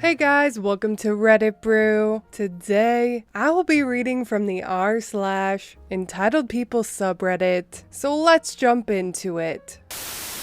Hey guys, welcome to Reddit Brew. Today, I will be reading from the r/entitled people subreddit, so let's jump into it.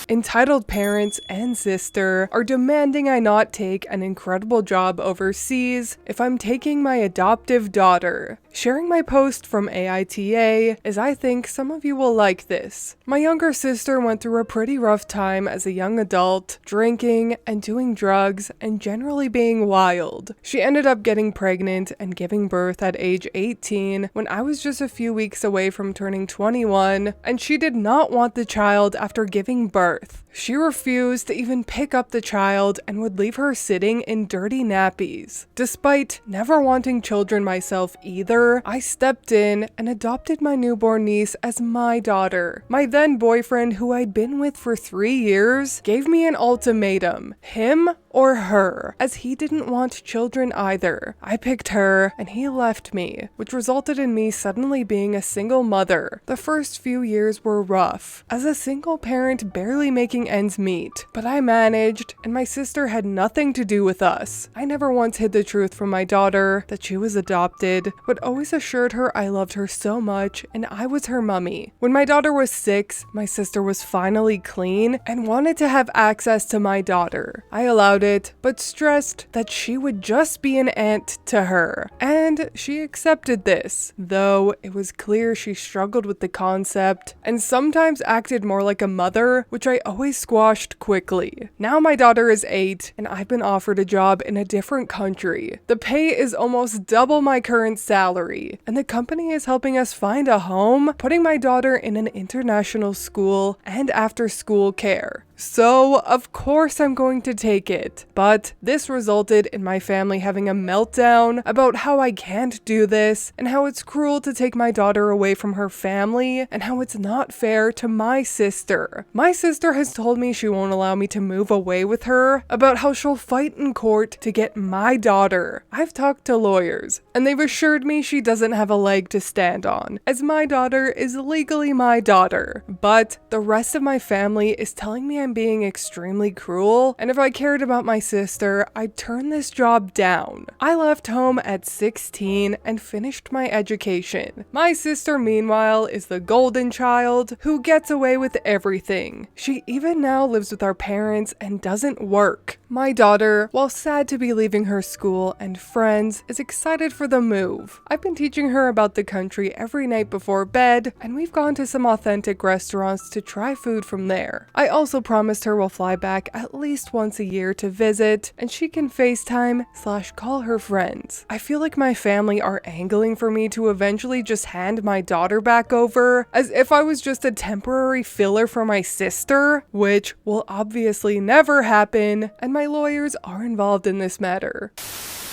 Entitled parents and sister are demanding I not take an incredible job overseas if I'm taking my adoptive daughter. Sharing my post from AITA as I think some of you will like this. My younger sister went through a pretty rough time as a young adult, drinking and doing drugs and generally being wild. She ended up getting pregnant and giving birth at age 18 when I was just a few weeks away from turning 21, and she did not want the child after giving birth. She refused to even pick up the child and would leave her sitting in dirty nappies. Despite never wanting children myself either, I stepped in and adopted my newborn niece as my daughter. My then boyfriend, who I'd been with for 3 years, gave me an ultimatum: him or her, as he didn't want children either. I picked her and he left me, which resulted in me suddenly being a single mother. The first few years were rough, as a single parent barely making ends meet, but I managed, and my sister had nothing to do with us. I never once hid the truth from my daughter that she was adopted, but always assured her I loved her so much and I was her mummy. When my daughter was 6, my sister was finally clean and wanted to have access to my daughter. I allowed it, but stressed that she would just be an aunt to her, and she accepted this, though it was clear she struggled with the concept and sometimes acted more like a mother, which I always squashed quickly. Now my daughter is 8 and I've been offered a job in a different country. The pay is almost double my current salary, and the company is helping us find a home, putting my daughter in an international school and after school care. So, of course I'm going to take it, but this resulted in my family having a meltdown about how I can't do this, and how it's cruel to take my daughter away from her family, and how it's not fair to my sister. My sister has told me she won't allow me to move away with her, about how she'll fight in court to get my daughter. I've talked to lawyers, and they've assured me she doesn't have a leg to stand on, as my daughter is legally my daughter. But the rest of my family is telling me I'm being extremely cruel, and if I cared about my sister, I'd turn this job down. I left home at 16 and finished my education. My sister, meanwhile, is the golden child who gets away with everything. She even now lives with our parents and doesn't work. My daughter, while sad to be leaving her school and friends, is excited for the move. I've been teaching her about the country every night before bed, and we've gone to some authentic restaurants to try food from there. I also promised her we'll fly back at least once a year to visit, and she can FaceTime/call her friends. I feel like my family are angling for me to eventually just hand my daughter back over, as if I was just a temporary filler for my sister, which will obviously never happen, and my lawyers are involved in this matter.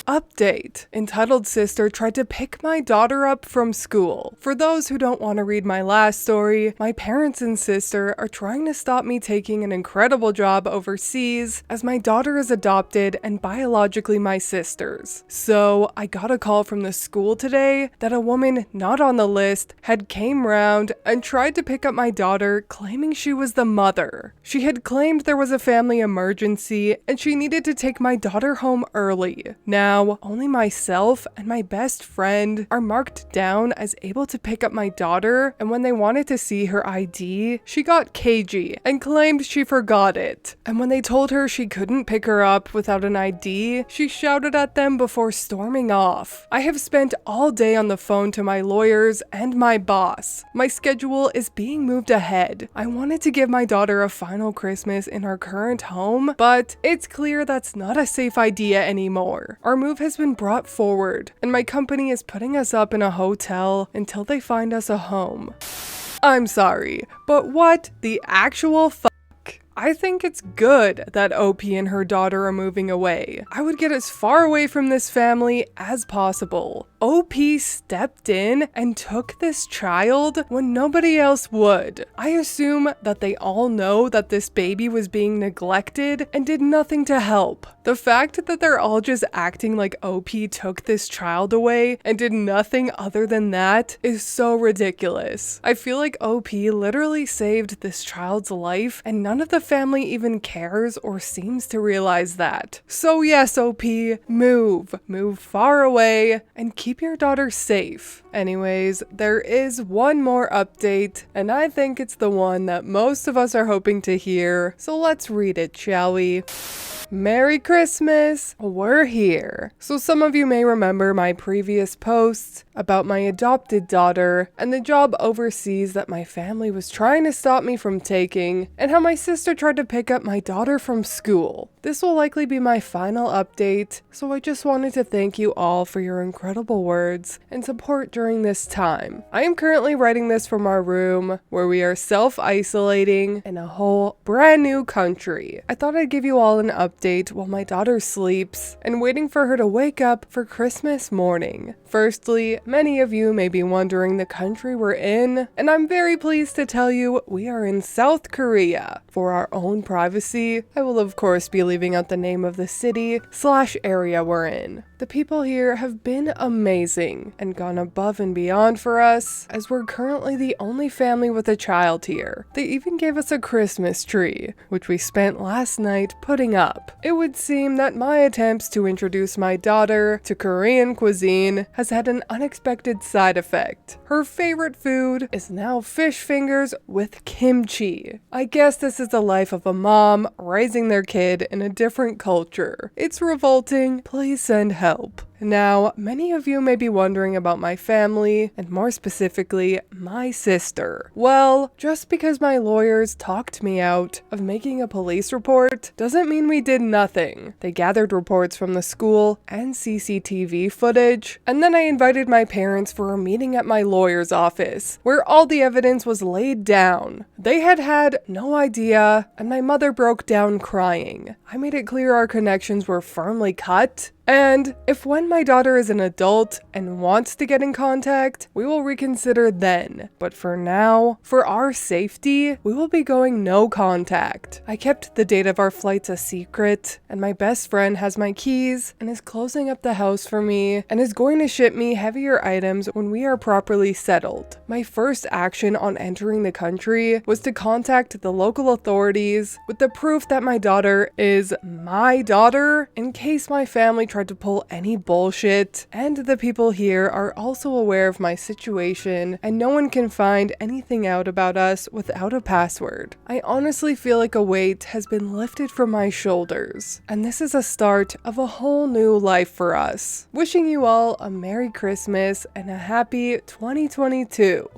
Update. Entitled sister tried to pick my daughter up from school. For those who don't want to read my last story, my parents and sister are trying to stop me taking an incredible job overseas, as my daughter is adopted and biologically my sister's. So I got a call from the school today that a woman not on the list had came round and tried to pick up my daughter, claiming she was the mother. She had claimed there was a family emergency and she needed to take my daughter home early. Now, only myself and my best friend are marked down as able to pick up my daughter, and when they wanted to see her ID, she got cagey and claimed she forgot it. And when they told her she couldn't pick her up without an ID, she shouted at them before storming off. I have spent all day on the phone to my lawyers and my boss. My schedule is being moved ahead. I wanted to give my daughter a final Christmas in our current home, but it's clear that's not a safe idea anymore. Our move has been brought forward, and my company is putting us up in a hotel until they find us a home. I'm sorry, but what the actual fuck? I think it's good that OP and her daughter are moving away. I would get as far away from this family as possible. OP stepped in and took this child when nobody else would. I assume that they all know that this baby was being neglected and did nothing to help. The fact that they're all just acting like OP took this child away and did nothing other than that is so ridiculous. I feel like OP literally saved this child's life and none of the family even cares or seems to realize that. So yes, OP, move far away and keep your daughter safe. Anyways, there is one more update, and I think it's the one that most of us are hoping to hear, so let's read it, shall we? Merry Christmas! We're here. So some of you may remember my previous posts about my adopted daughter and the job overseas that my family was trying to stop me from taking, and how my sister tried to pick up my daughter from school. This will likely be my final update, so I just wanted to thank you all for your incredible words and support during this time. I am currently writing this from our room, where we are self-isolating in a whole brand new country. I thought I'd give you all an update while my daughter sleeps and waiting for her to wake up for Christmas morning. Firstly, many of you may be wondering the country we're in, and I'm very pleased to tell you we are in South Korea. For our own privacy, I will of course be leaving out the name of the city/area we're in. The people here have been amazing and gone above and beyond for us, as we're currently the only family with a child here. They even gave us a Christmas tree, which we spent last night putting up. It would seem that my attempts to introduce my daughter to Korean cuisine has had an unexpected side effect. Her favorite food is now fish fingers with kimchi. I guess this is the life of a mom raising their kid in a different culture. It's revolting. Please send help. Now, many of you may be wondering about my family, and more specifically, my sister. Well, just because my lawyers talked me out of making a police report doesn't mean we did nothing. They gathered reports from the school and CCTV footage, and then I invited my parents for a meeting at my lawyer's office, where all the evidence was laid down. They had no idea, and my mother broke down crying. I made it clear our connections were firmly cut, and if when my daughter is an adult and wants to get in contact, we will reconsider then. But for now, for our safety, we will be going no contact. I kept the date of our flights a secret, and my best friend has my keys and is closing up the house for me and is going to ship me heavier items when we are properly settled. My first action on entering the country was to contact the local authorities with the proof that my daughter is my daughter, in case my family tried to pull any bullshit, and the people here are also aware of my situation and no one can find anything out about us without a password. I honestly feel like a weight has been lifted from my shoulders, and this is a start of a whole new life for us. Wishing you all a Merry Christmas and a happy 2022.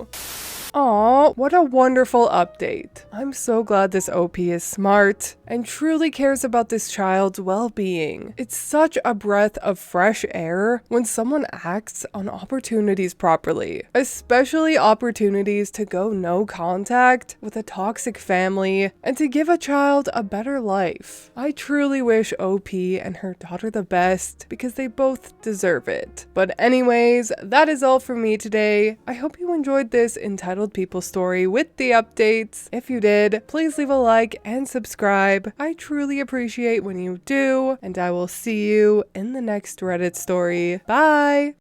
Aw, what a wonderful update. I'm so glad this OP is smart and truly cares about this child's well-being. It's such a breath of fresh air when someone acts on opportunities properly, especially opportunities to go no contact with a toxic family and to give a child a better life. I truly wish OP and her daughter the best because they both deserve it. But anyways, that is all from me today. I hope you enjoyed this entitled People story with the updates. If you did, please leave a like and subscribe. I truly appreciate when you do, and I will see you in the next Reddit story. Bye!